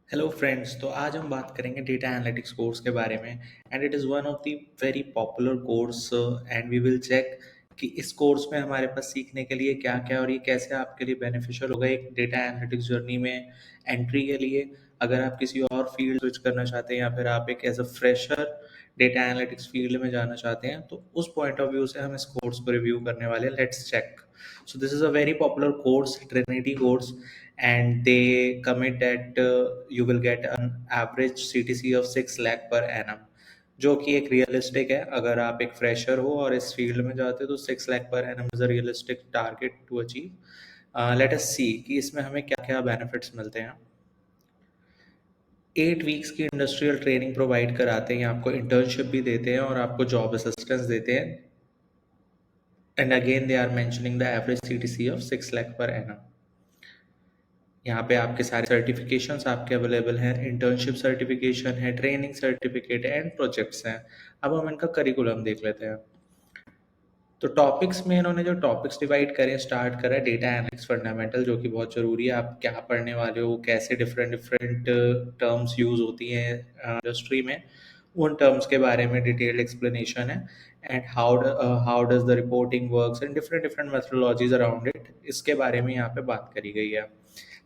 Hello friends. तो आज हम बात करेंगे डेटा एनालिटिक्स कोर्स के बारे में and it is one of the very popular course and we will check कि इस कोर्स में हमारे पास सीखने के लिए क्या क्या और ये कैसे आपके लिए बेनिफिशियल होगा एक डेटा एनालिटिक्स जर्नी में एंट्री के लिए। अगर आप किसी और फील्ड स्विच करना चाहते हैं या फिर आप एक as a fresher data analytics field में जाना चाहते हैं तो उस पॉइंट ऑफ व्यू से हम इस कोर्स को रिव्यू करने वाले हैं। Let's check. So this is a very popular course, Trinity course, and they commit that you will get an average CTC of 6 lakh per annum, जो कि एक रियलिस्टिक है। अगर आप एक फ्रेशर हो और इस फील्ड में जाते हो तो 6 lakh per annum is a realistic target to achieve. Let us see कि इसमें हमें क्या क्या बेनिफिट्स मिलते हैं। 8 वीक्स की इंडस्ट्रियल ट्रेनिंग प्रोवाइड कराते हैं, आपको इंटर्नशिप भी देते हैं और आपको जॉब असिस्टेंस देते हैं। And again they are mentioning the average CTC of 6 lakh per annum. यहाँ पे आपके सारे सर्टिफिकेशंस आपके अवेलेबल हैं, इंटर्नशिप सर्टिफिकेशन है, ट्रेनिंग सर्टिफिकेट है एंड प्रोजेक्ट्स हैं। अब हम इनका करिकुलम देख लेते हैं। तो टॉपिक्स में इन्होंने जो टॉपिक्स डिवाइड करें, स्टार्ट करा डेटा एनालिटिक्स फंडामेंटल, जो कि बहुत ज़रूरी है। आप क्या पढ़ने वाले हो, कैसे डिफरेंट डिफरेंट टर्म्स यूज़ होती हैं इंडस्ट्री में, उन टर्म्स के बारे में डिटेल्ड एक्सप्लेनेशन है। And how does the reporting works and different different methodologies around it, इसके बारे में यहाँ पे बात करी गई है।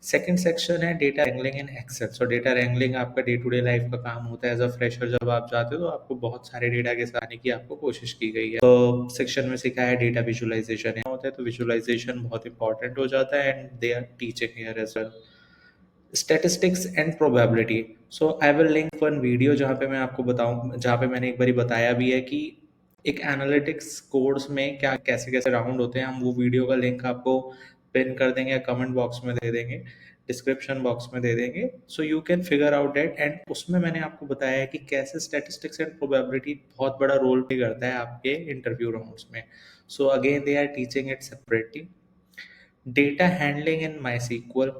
सेकंड सेक्शन है data wrangling in Excel. So data wrangling आपका डे टू डे लाइफ का काम होता है। एज अ फ्रेशर जब आप जाते हो तो आपको बहुत सारे डेटा के साथ आने की आपको कोशिश की गई है। तो सेक्शन में सिखाया है डेटा विजुअलाइजेशन होता है, तो विजुअलाइजेशन बहुत इंपॉर्टेंट हो जाता है and they are teaching here as well. Statistics and probability. So I will link one video जहाँ पे मैं आपको बताऊं, जहाँ पे मैंने एक बार बताया भी है कि एक एनालिटिक्स कोर्स में क्या कैसे कैसे राउंड होते हैं। हम वो वीडियो का लिंक आपको पिन कर देंगे या कमेंट बॉक्स में दे देंगे, डिस्क्रिप्शन बॉक्स में दे देंगे, so you can figure out that. And उसमें मैंने आपको बताया है कि कैसे स्टैटिस्टिक्स एंड प्रोबेबिलिटी बहुत बड़ा रोल प्ले करता है आपके इंटरव्यू राउंड्स में। So again they are teaching it separately. Data handling in MySQL,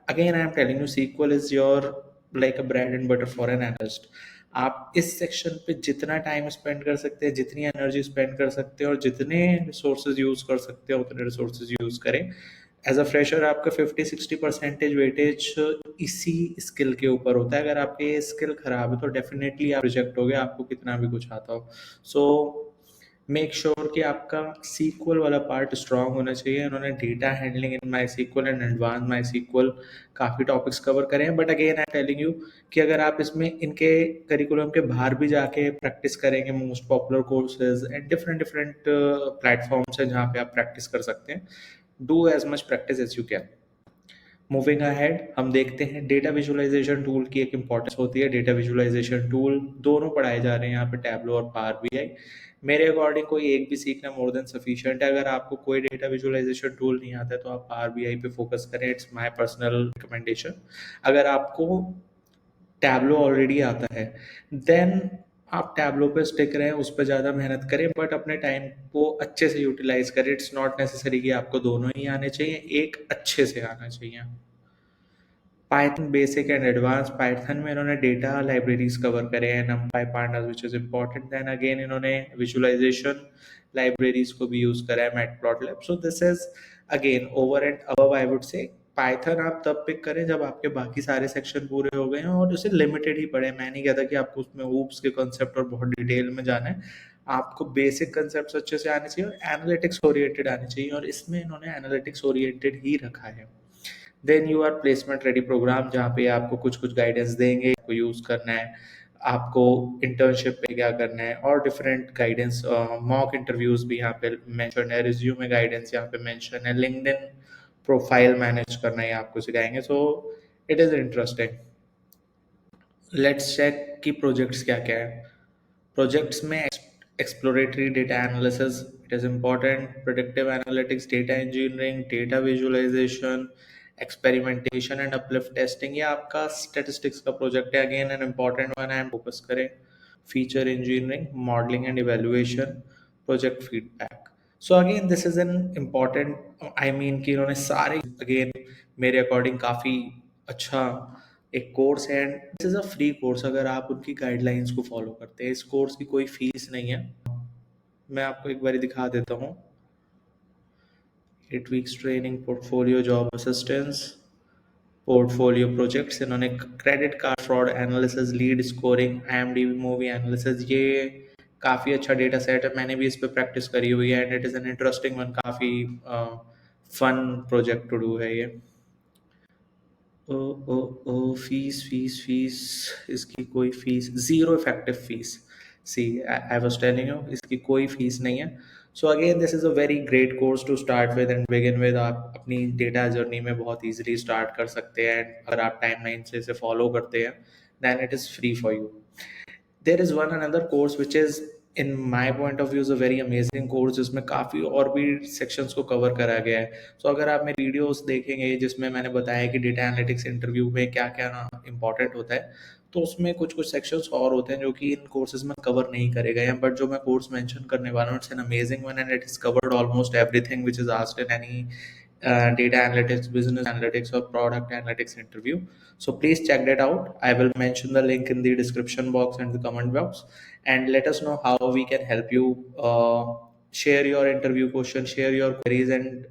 again I am telling you, SQL is your like a bread and butter for an analyst. आप इस section पे जितना time spend कर सकते हैं, जितनी energy spend कर सकते हैं और जितने रिसोर्सेज यूज कर सकते हैं उतने रिसोर्सेज यूज करें। एज अ फ्रेशर आपका 50-60% वेटेज इसी स्किल के ऊपर होता है। अगर आपके ये स्किल खराब है तो डेफिनेटली आप रिजेक्ट हो गए, आपको कितना भी कुछ आता हो। सो मेक श्योर कि आपका सीक्वल वाला पार्ट स्ट्रांग होना चाहिए। उन्होंने data handling in MySQL and advance MySQL काफ़ी टॉपिक्स कवर करे हैं। But again I telling you कि अगर आप इसमें इनके करिकुलम के बाहर भी जाके प्रैक्टिस करेंगे, most popular courses and different different platforms हैं जहाँ पे आप प्रैक्टिस कर सकते हैं। Do as much practice as you can. Moving ahead हम देखते हैं डेटा विजुअलाइजेशन टूल की एक इंपॉर्टेंस होती है। डेटा विजुअलाइजेशन टूल दोनों पढ़ाए जा रहे हैं यहाँ पे, टैबलो और पावर बीआई। मेरे अकॉर्डिंग कोई एक भी सीखना मोर देन सफिशिएंट है। अगर आपको कोई डेटा विजुअलाइजेशन टूल नहीं आता है तो आप पावर बीआई पे फोकस करें, इट्स माय पर्सनल रिकमेंडेशन। अगर आपको टैबलो ऑलरेडी आता है देन आप टैबलो पे स्टिक रहें, उस पर ज़्यादा मेहनत करें, बट अपने टाइम को अच्छे से यूटिलाइज करें। इट्स नॉट नेसेसरी कि आपको दोनों ही आने चाहिए, एक अच्छे से आना चाहिए। Python basic and advance, Python में इन्होंने डेटा लाइब्रेरीज कवर करे हैं, numpy pandas which is important. Then again इन्होंने विजुअलाइजेशन लाइब्रेरीज को भी यूज करा है, Matplotlib. So this is again over and above I would say. Python आप तब पिक करें जब आपके बाकी सारे सेक्शन पूरे हो गए हैं और उसे लिमिटेड ही पढ़े। मैं नहीं कहता कि आपको उसमें ऊप्स के कॉन्सेप्ट और बहुत डिटेल में जाना है। आपको बेसिक कंसेप्ट अच्छे से आने चाहिए और एनालिटिक्स ओरिएंटेड आने चाहिए, और इसमें इन्होंने एनालिटिक्स ओरिएंटेड ही रखा है। Then you are placement ready programme, जहाँ पे आपको कुछ कुछ गाइडेंस देंगे, आपको यूज करना है, आपको इंटर्नशिप पे क्या करना है और डिफरेंट गाइडेंस। मॉक इंटरव्यूज भी यहाँ पे मेंशन है, रिज्यूमे गाइडेंस यहाँ पे मेंशन है, लिंक्डइन प्रोफाइल मैनेज करना है आपको सिखाएंगे। So it is interesting. Let's check कि प्रोजेक्ट्स क्या क्या है। प्रोजेक्ट्स में exploratory data analysis, it is important, predictive analytics, data engineering, data visualisation, experimentation and uplift testing. ये आपका स्टेटिस्टिक्स का प्रोजेक्ट है, अगेन एन इम्पॉर्टेंट वन है, फोकस करें। Feature engineering, modelling and evaluation, project feedback. So again this is an important, I mean कि इन्होंने सारे again मेरे अकॉर्डिंग काफ़ी अच्छा एक कोर्स है। And this is a free course अगर आप उनकी गाइडलाइंस को फॉलो करते हैं। इस कोर्स की कोई फीस नहीं है। मैं आपको एक बार दिखा देता हूँ। 8 weeks training, portfolio, job assistance, portfolio projects, इन्होंने credit card fraud analysis, lead scoring, IMDb movie analysis, ये काफ़ी अच्छा डेटा सेट है, मैंने भी इस पे प्रैक्टिस करी हुई है and it is an interesting one, काफ़ी फन प्रोजेक्ट टू डू है ये। Oh oh oh fees fees fees, इसकी कोई fees, zero effective fees. See I was telling you, इसकी कोई फीस नहीं है। So again this is a very great course to start with and begin with. आप अपनी डेटा जर्नी में बहुत इजीली स्टार्ट कर सकते हैं, एंड अगर आप टाइमलाइन से इसे फॉलो करते हैं then it is free for you. There is one another course which is in my point of view is a very amazing course, जिसमें काफ़ी और भी सेक्शंस को कवर करा गया है। सो अगर आप मेरे वीडियोस देखेंगे जिसमें मैंने बताया कि डेटा एनालिटिक्स इंटरव्यू में क्या क्या ना इंपॉर्टेंट होता है, तो उसमें कुछ कुछ सेक्शंस और होते हैं जो कि इन कोर्सेज में कवर नहीं करे गए हैं, बट जो मैं कोर्स मेंशन करने वाला हूँ it's an amazing one and it is covered almost everything which is asked in any data analytics, business analytics, or product analytics interview. So please check that out. I will mention the link in the description box and the comment box. And let us know how we can help you. Share your interview questions, share your queries, and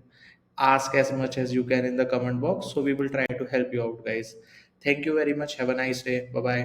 ask as much as you can in the comment box. So we will try to help you out, guys. Thank you very much. Have a nice day. Bye bye.